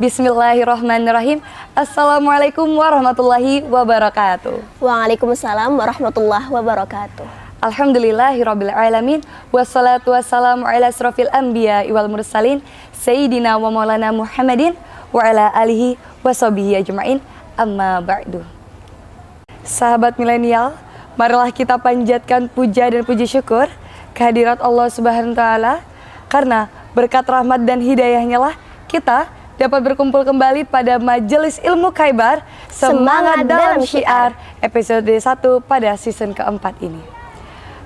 Bismillahirrahmanirrahim. Assalamualaikum warahmatullahi wabarakatuh. Waalaikumsalam warahmatullahi wabarakatuh. Alhamdulillahirrabbilalamin. Wassalatu wassalamu ala asrofil anbiya wal mursalin Sayyidina wa maulana Muhammadin wa ala alihi wa sahbihi ajma'in. Amma ba'du. Sahabat milenial, marilah kita panjatkan puja dan puji syukur kehadirat Allah Subhanahu wa Ta'ala, karena berkat rahmat dan hidayahnya lah kita dapat berkumpul kembali pada Majelis Ilmu Khaybar Semangat dalam Syiar episode 1 pada season keempat ini.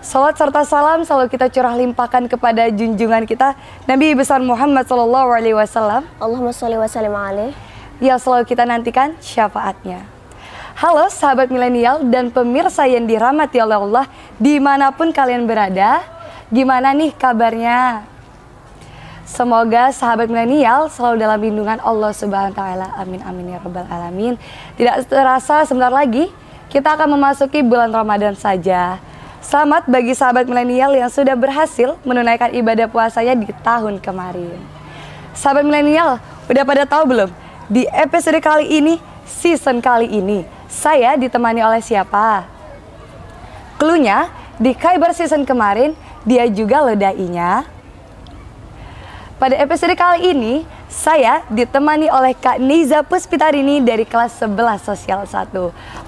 Salat serta salam selalu kita curah limpahkan kepada junjungan kita Nabi besar Muhammad SAW. Allahumma sholli wa sallim alaih. Yang selalu kita nantikan syafaatnya. Halo sahabat milenial dan pemirsa yang dirahmati oleh Allah dimanapun kalian berada, gimana nih kabarnya? Semoga sahabat milenial selalu dalam lindungan Allah Subhanahu wa Ta'ala. Amin amin ya rabbal alamin. Tidak terasa sebentar lagi kita akan memasuki bulan Ramadan saja. Selamat bagi sahabat milenial yang sudah berhasil menunaikan ibadah puasanya di tahun kemarin. Sahabat milenial, udah pada tahu belum? Di episode kali ini, season kali ini, saya ditemani oleh siapa? Cluenya, di Khaybar season kemarin, dia juga loh dai-nya. Pada episode kali ini, saya ditemani oleh Kak Niza Puspitarini dari kelas 11 Sosial 1.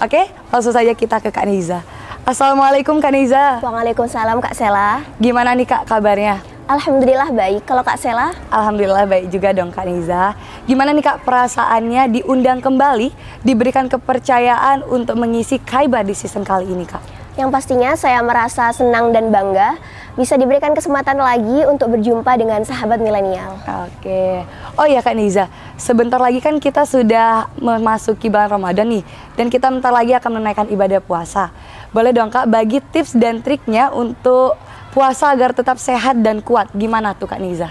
Oke, langsung saja kita ke Kak Niza. Assalamualaikum Kak Niza. Waalaikumsalam Kak Sela. Gimana nih Kak kabarnya? Alhamdulillah baik. Kalau Kak Sela? Alhamdulillah baik juga dong Kak Niza. Gimana nih Kak perasaannya diundang kembali, diberikan kepercayaan untuk mengisi Khaybar di season kali ini Kak? Yang pastinya saya merasa senang dan bangga bisa diberikan kesempatan lagi untuk berjumpa dengan sahabat milenial. Oke. Oh ya Kak Niza, sebentar lagi kan kita sudah memasuki bulan Ramadan nih, dan kita bentar lagi akan menunaikan ibadah puasa. Boleh dong Kak bagi tips dan triknya untuk puasa agar tetap sehat dan kuat. Gimana tuh Kak Niza?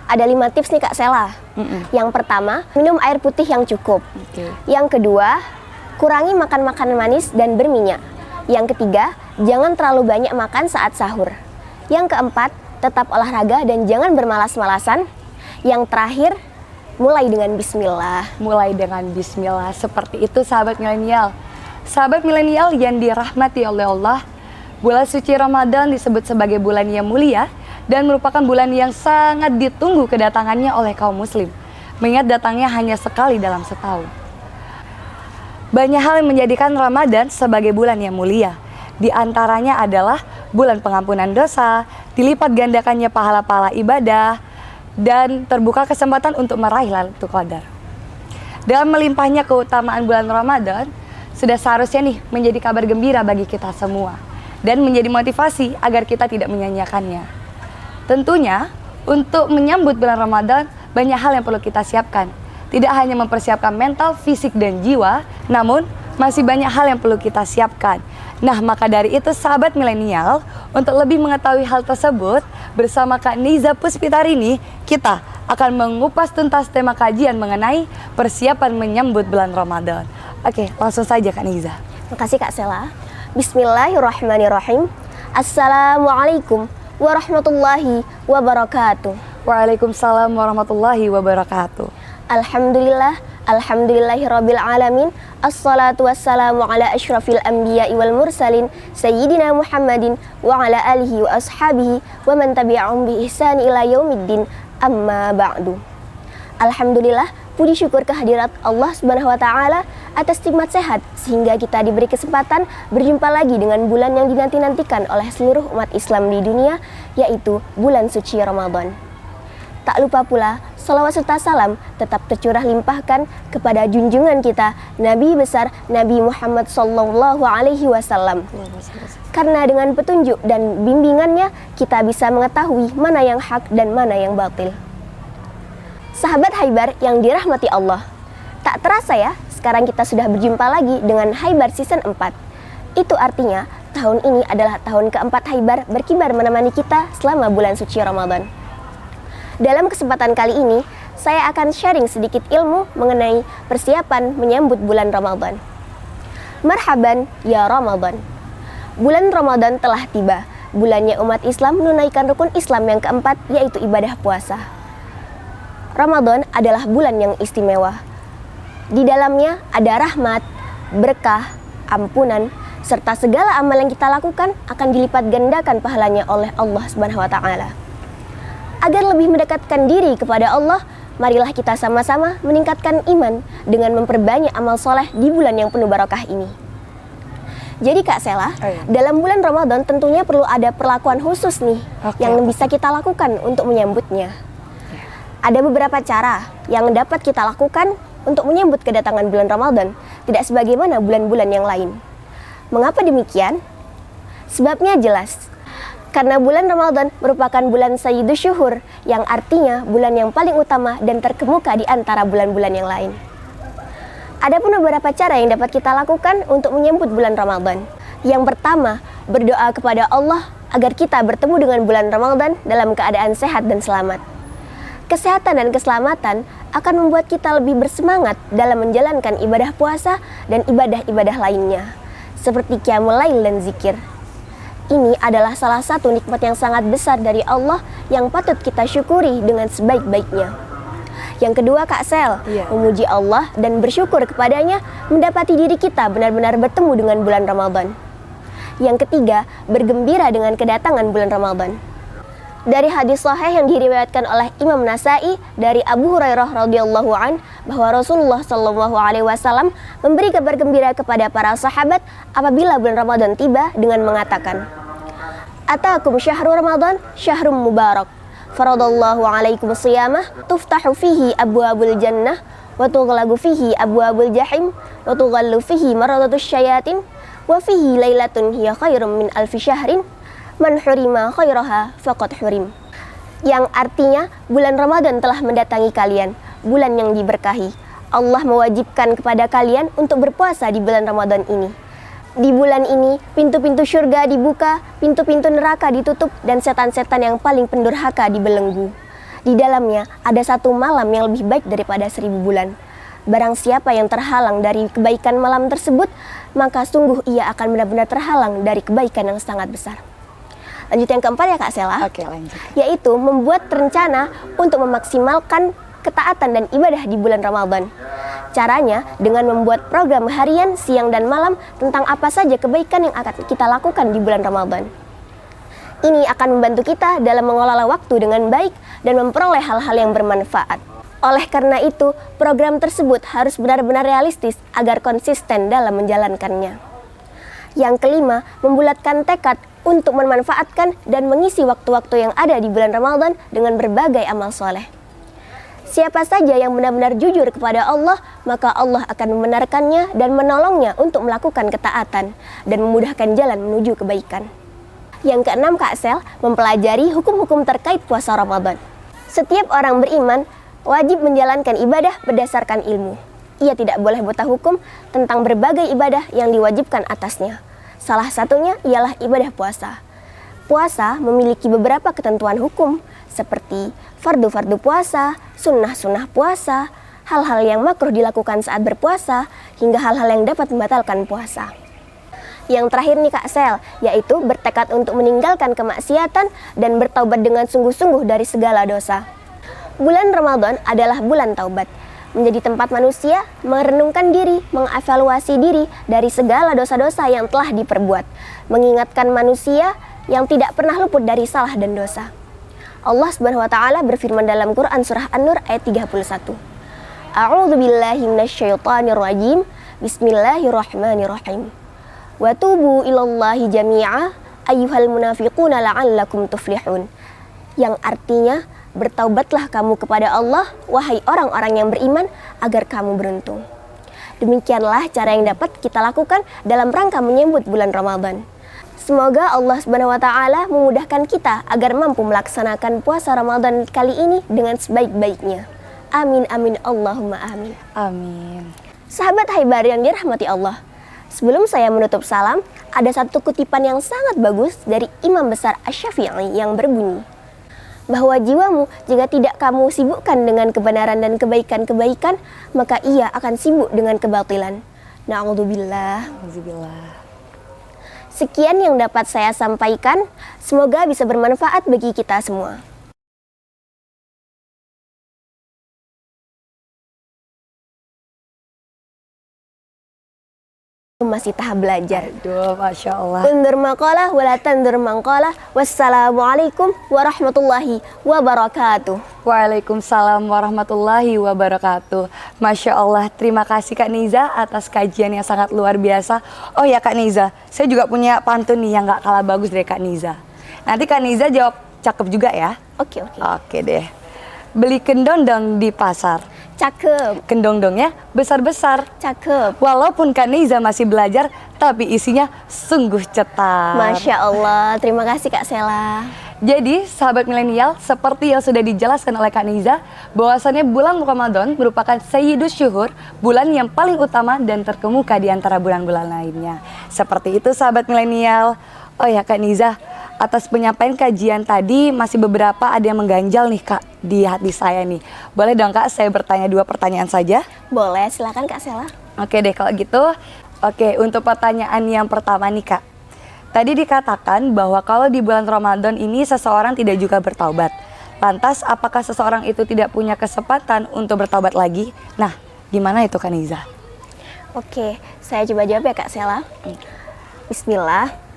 Ada 5 tips nih Kak Sela. Yang pertama, minum air putih yang cukup. Yang kedua, kurangi makan makanan manis dan berminyak. Yang ketiga, jangan terlalu banyak makan saat sahur. Yang keempat, tetap olahraga dan jangan bermalas-malasan. Yang terakhir, mulai dengan bismillah. Mulai dengan bismillah, seperti itu sahabat milenial. Sahabat milenial yang dirahmati oleh Allah, bulan suci Ramadan disebut sebagai bulan yang mulia dan merupakan bulan yang sangat ditunggu kedatangannya oleh kaum muslim, mengingat datangnya hanya sekali dalam setahun. Banyak hal yang menjadikan Ramadan sebagai bulan yang mulia. Di antaranya adalah bulan pengampunan dosa, dilipat gandakannya pahala-pahala ibadah, dan terbuka kesempatan untuk meraih Lailatul Qadar. Dalam melimpahnya keutamaan bulan Ramadan, sudah seharusnya nih menjadi kabar gembira bagi kita semua dan menjadi motivasi agar kita tidak menyanyiakannya. Tentunya, untuk menyambut bulan Ramadan, banyak hal yang perlu kita siapkan. Tidak hanya mempersiapkan mental, fisik, dan jiwa, namun masih banyak hal yang perlu kita siapkan. Nah, maka dari itu sahabat milenial, untuk lebih mengetahui hal tersebut, bersama Kak Niza Puspitarini, kita akan mengupas tuntas tema kajian mengenai persiapan menyambut bulan Ramadan. Oke, langsung saja Kak Niza. Makasih Kak Sela. Bismillahirrahmanirrahim. Assalamualaikum warahmatullahi wabarakatuh. Waalaikumsalam warahmatullahi wabarakatuh. Alhamdulillah, alhamdulillahirabbil alamin. Assalatu wassalamu ala asyrafil anbiya'i wal mursalin Sayyidina Muhammadin wa ala alihi wa ashabihi wa man tabi'ahum bi ihsani ila yaumiddin. Amma ba'du. Alhamdulillah, puji syukur kehadirat Allah Subhanahu wa Ta'ala atas nikmat sehat sehingga kita diberi kesempatan berjumpa lagi dengan bulan yang dinanti-nantikan oleh seluruh umat Islam di dunia, yaitu bulan suci Ramadan. Tak lupa pula, salawat serta salam tetap tercurah limpahkan kepada junjungan kita, Nabi besar Nabi Muhammad Sallallahu Alaihi Wasallam. Karena dengan petunjuk dan bimbingannya, kita bisa mengetahui mana yang hak dan mana yang batil. Sahabat Khaybar yang dirahmati Allah, tak terasa ya, sekarang kita sudah berjumpa lagi dengan Khaybar season 4. Itu artinya, tahun ini adalah tahun keempat Khaybar berkibar menemani kita selama bulan suci Ramadan. Dalam kesempatan kali ini, saya akan sharing sedikit ilmu mengenai persiapan menyambut bulan Ramadan. Marhaban ya Ramadan. Bulan Ramadan telah tiba. Bulannya umat Islam menunaikan rukun Islam yang keempat, yaitu ibadah puasa. Ramadan adalah bulan yang istimewa. Di dalamnya ada rahmat, berkah, ampunan, serta segala amal yang kita lakukan akan dilipat gandakan pahalanya oleh Allah Subhanahu wa taala. Agar lebih mendekatkan diri kepada Allah, marilah kita sama-sama meningkatkan iman dengan memperbanyak amal soleh di bulan yang penuh barokah ini. Jadi Kak Sela, dalam bulan Ramadan tentunya perlu ada perlakuan khusus nih yang bisa kita lakukan untuk menyambutnya. Ada beberapa cara yang dapat kita lakukan untuk menyambut kedatangan bulan Ramadan, tidak sebagaimana bulan-bulan yang lain. Mengapa demikian? Sebabnya jelas. Karena bulan Ramadan merupakan bulan Sayyidus Syuhur, yang artinya bulan yang paling utama dan terkemuka di antara bulan-bulan yang lain. Ada pun beberapa cara yang dapat kita lakukan untuk menyambut bulan Ramadan. Yang pertama, berdoa kepada Allah agar kita bertemu dengan bulan Ramadan dalam keadaan sehat dan selamat. Kesehatan dan keselamatan akan membuat kita lebih bersemangat dalam menjalankan ibadah puasa dan ibadah-ibadah lainnya, seperti qiyamul lail dan zikir. Ini adalah salah satu nikmat yang sangat besar dari Allah yang patut kita syukuri dengan sebaik-baiknya. Yang kedua, Kak Sel, memuji Allah dan bersyukur kepadanya mendapati diri kita benar-benar bertemu dengan bulan Ramadan. Yang ketiga, bergembira dengan kedatangan bulan Ramadan. Dari hadis sahih yang diriwayatkan oleh Imam Nasai dari Abu Hurairah radhiyallahu an bahwa Rasulullah shallallahu alaihi wasallam memberi kabar gembira kepada para sahabat apabila bulan Ramadan tiba dengan mengatakan, "Atakum syahru Ramadan syahrum mubarak. Faradallahu alaikum siyamah tuftahu fihi abwabul jannah wa tughlaqu fihi abwabul jahim wa tughallu fihi maradatus syayatin wa fihi lailatun hiya khairum min alfi syahrin. Man hurima khairaha faqad hurim." Yang artinya bulan Ramadan telah mendatangi kalian, bulan yang diberkahi. Allah mewajibkan kepada kalian untuk berpuasa di bulan Ramadan ini. Di bulan ini pintu-pintu surga dibuka, pintu-pintu neraka ditutup, dan setan-setan yang paling pendurhaka dibelenggu. Di dalamnya ada satu malam yang lebih baik daripada 1000 bulan. Barang siapa yang terhalang dari kebaikan malam tersebut, maka sungguh ia akan benar-benar terhalang dari kebaikan yang sangat besar. Lanjut yang keempat ya Kak Sela, lanjut. Yaitu membuat rencana untuk memaksimalkan ketaatan dan ibadah di bulan Ramadan. Caranya dengan membuat program harian, siang dan malam tentang apa saja kebaikan yang akan kita lakukan di bulan Ramadan. Ini akan membantu kita dalam mengelola waktu dengan baik dan memperoleh hal-hal yang bermanfaat. Oleh karena itu, program tersebut harus benar-benar realistis agar konsisten dalam menjalankannya. Yang kelima, membulatkan tekad untuk memanfaatkan dan mengisi waktu-waktu yang ada di bulan Ramadan dengan berbagai amal soleh. Siapa saja yang benar-benar jujur kepada Allah, maka Allah akan membenarkannya dan menolongnya untuk melakukan ketaatan dan memudahkan jalan menuju kebaikan. Yang keenam, Kak Sel, mempelajari hukum-hukum terkait puasa Ramadan. Setiap orang beriman wajib menjalankan ibadah berdasarkan ilmu. Ia tidak boleh buta hukum tentang berbagai ibadah yang diwajibkan atasnya. Salah satunya ialah ibadah puasa. Puasa memiliki beberapa ketentuan hukum seperti fardu-fardu puasa, sunnah-sunnah puasa, hal-hal yang makruh dilakukan saat berpuasa, hingga hal-hal yang dapat membatalkan puasa. Yang terakhir nih Kak Sel, yaitu bertekad untuk meninggalkan kemaksiatan dan bertaubat dengan sungguh-sungguh dari segala dosa. Bulan Ramadan adalah bulan taubat, menjadi tempat manusia merenungkan diri, mengevaluasi diri dari segala dosa-dosa yang telah diperbuat, mengingatkan manusia yang tidak pernah luput dari salah dan dosa. Allah Subhanahu wa taala berfirman dalam Quran surah An-Nur ayat 31. A'udzu billahi minasyaitonir rajim. Bismillahirrahmanirrahim. Wa tubu ilallahi jami'a ayyuhal munafiquna la'allakum tuflihun. Yang artinya, bertaubatlah kamu kepada Allah, wahai orang-orang yang beriman, agar kamu beruntung. Demikianlah cara yang dapat kita lakukan dalam rangka menyambut bulan Ramadan. Semoga Allah Subhanahu wa taala memudahkan kita agar mampu melaksanakan puasa Ramadan kali ini dengan sebaik-baiknya. Amin amin Allahumma amin. Amin. Sahabat Haibar yang dirahmati Allah, sebelum saya menutup salam, ada satu kutipan yang sangat bagus dari Imam Besar Asy-Syafi'i yang berbunyi, bahwa jiwamu jika tidak kamu sibukkan dengan kebenaran dan kebaikan-kebaikan, maka ia akan sibuk dengan kebatilan. Na'udzubillah. Sekian yang dapat saya sampaikan, semoga bisa bermanfaat bagi kita semua. masih tahap belajar. Aduh, Masya Allah. Undur maqalah wala tandur maqalah. Wassalamualaikum warahmatullahi wabarakatuh. Waalaikumsalam warahmatullahi wabarakatuh. Masya Allah, terima kasih Kak Niza atas kajian yang sangat luar biasa. Oh ya Kak Niza, saya juga punya pantun nih yang gak kalah bagus dari Kak Niza. Nanti Kak Niza jawab cakep juga ya. Oke. Oke deh. Beli kendondong di pasar. Cakep. Kendondongnya besar-besar. Cakep. Walaupun Kak Niza masih belajar, tapi isinya sungguh cetar. Masya Allah, terima kasih Kak Sela. Jadi, sahabat milenial, seperti yang sudah dijelaskan oleh Kak Niza, bahwasannya bulan Ramadan merupakan Sayyidus Syuhur, bulan yang paling utama dan terkemuka di antara bulan-bulan lainnya. Seperti itu sahabat milenial. Oh ya Kak Niza, atas penyampaian kajian tadi masih beberapa ada yang mengganjal nih Kak di hati saya nih. Boleh dong Kak saya bertanya 2 pertanyaan saja? Boleh, silakan Kak Sela. Oke deh kalau gitu. Oke, untuk pertanyaan yang pertama nih Kak. Tadi dikatakan bahwa kalau di bulan Ramadan ini seseorang tidak juga bertaubat. Lantas apakah seseorang itu tidak punya kesempatan untuk bertaubat lagi? Nah, gimana itu Kak Niza? Oke, saya coba jawab ya Kak Sela. Bismillah.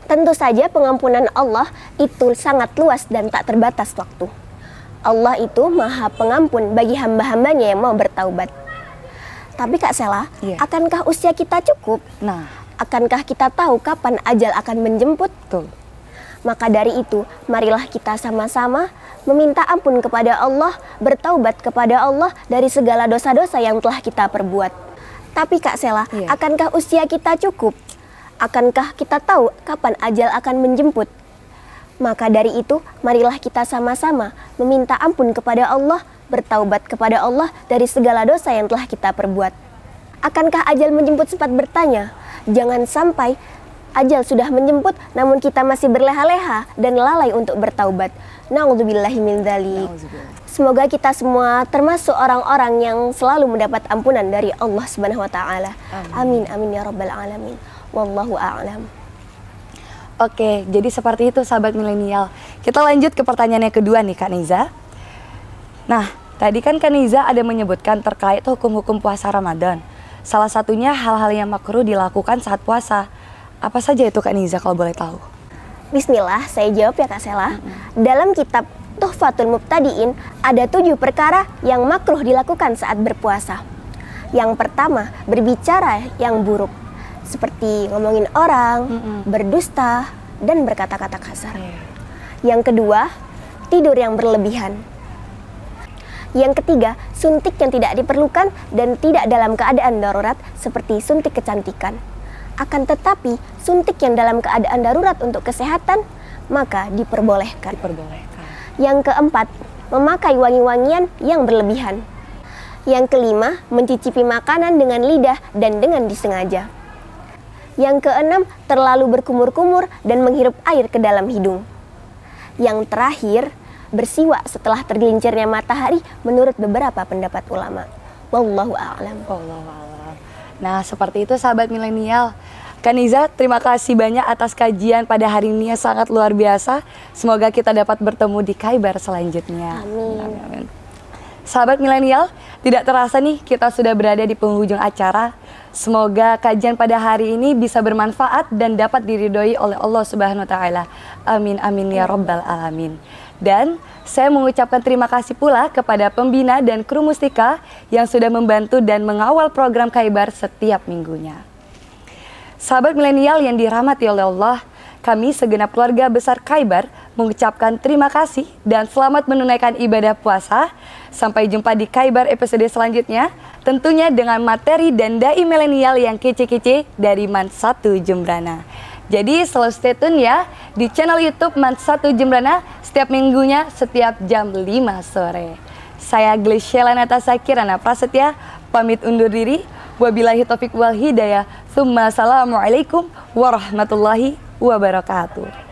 Tentu saja pengampunan Allah itu sangat luas dan tak terbatas waktu. Allah itu maha pengampun bagi hamba-hambanya yang mau bertaubat. Tapi Kak Sela, akankah usia kita cukup? Nah, akankah kita tahu kapan ajal akan menjemput? betul. Maka dari itu, marilah kita sama-sama meminta ampun kepada Allah, bertaubat kepada Allah dari segala dosa-dosa yang telah kita perbuat. Tapi Kak Sela, akankah usia kita cukup? Akankah kita tahu kapan ajal akan menjemput? Maka dari itu, marilah kita sama-sama meminta ampun kepada Allah, bertaubat kepada Allah dari segala dosa yang telah kita perbuat. Akankah ajal menjemput sempat bertanya? Jangan sampai ajal sudah menjemput namun kita masih berleha-leha dan lalai untuk bertaubat. Na'udzubillahi min dzalik. Semoga kita semua termasuk orang-orang yang selalu mendapat ampunan dari Allah Subhanahu wa taala. Amin amin ya rabbal alamin. Wallahu a'lam. Oke, jadi seperti itu sahabat milenial. Kita lanjut ke pertanyaan yang kedua nih Kak Niza. Nah, tadi kan Kak Niza ada menyebutkan terkait hukum-hukum puasa Ramadan. Salah satunya hal-hal yang makruh dilakukan saat puasa. Apa saja itu Kak Niza kalau boleh tahu? Bismillah, saya jawab ya Kak Sela. Dalam kitab Tuhfatul Mubtadi'in ada 7 perkara yang makruh dilakukan saat berpuasa. Yang pertama, berbicara yang buruk. Seperti ngomongin orang, berdusta, dan berkata-kata kasar. Yang kedua, tidur yang berlebihan. Yang ketiga, suntik yang tidak diperlukan dan tidak dalam keadaan darurat seperti suntik kecantikan. Akan tetapi, suntik yang dalam keadaan darurat untuk kesehatan, maka diperbolehkan. Yang keempat, memakai wangi-wangian yang berlebihan. Yang kelima, mencicipi makanan dengan lidah dan dengan disengaja. Yang keenam, terlalu berkumur-kumur dan menghirup air ke dalam hidung. Yang terakhir, bersiwak setelah tergelincirnya matahari menurut beberapa pendapat ulama. Wallahu a'lam. Nah, seperti itu sahabat milenial. Kak Niza, terima kasih banyak atas kajian pada hari ini yang sangat luar biasa. Semoga kita dapat bertemu di Khaybar selanjutnya. Amin. Sahabat milenial, tidak terasa nih kita sudah berada di penghujung acara. Semoga kajian pada hari ini bisa bermanfaat dan dapat diridhoi oleh Allah Subhanahu wa taala. Amin amin ya rabbal alamin. Dan saya mengucapkan terima kasih pula kepada pembina dan kru Mustika yang sudah membantu dan mengawal program Khaybar setiap minggunya. Sahabat milenial yang dirahmati oleh Allah, kami segenap keluarga besar Khaybar mengucapkan terima kasih dan selamat menunaikan ibadah puasa. Sampai jumpa di Khaybar episode selanjutnya, tentunya dengan materi dan dai milenial yang kece-kece dari Man1 Jembrana. Jadi selalu stay tune ya di channel YouTube Man1 Jembrana setiap minggunya setiap jam 5 sore. Saya Glesiela Natasha Kirana Prasetya pamit undur diri. Wabillahi taufiq wal hidayah. Assalamualaikum warahmatullahi wabarakatuh.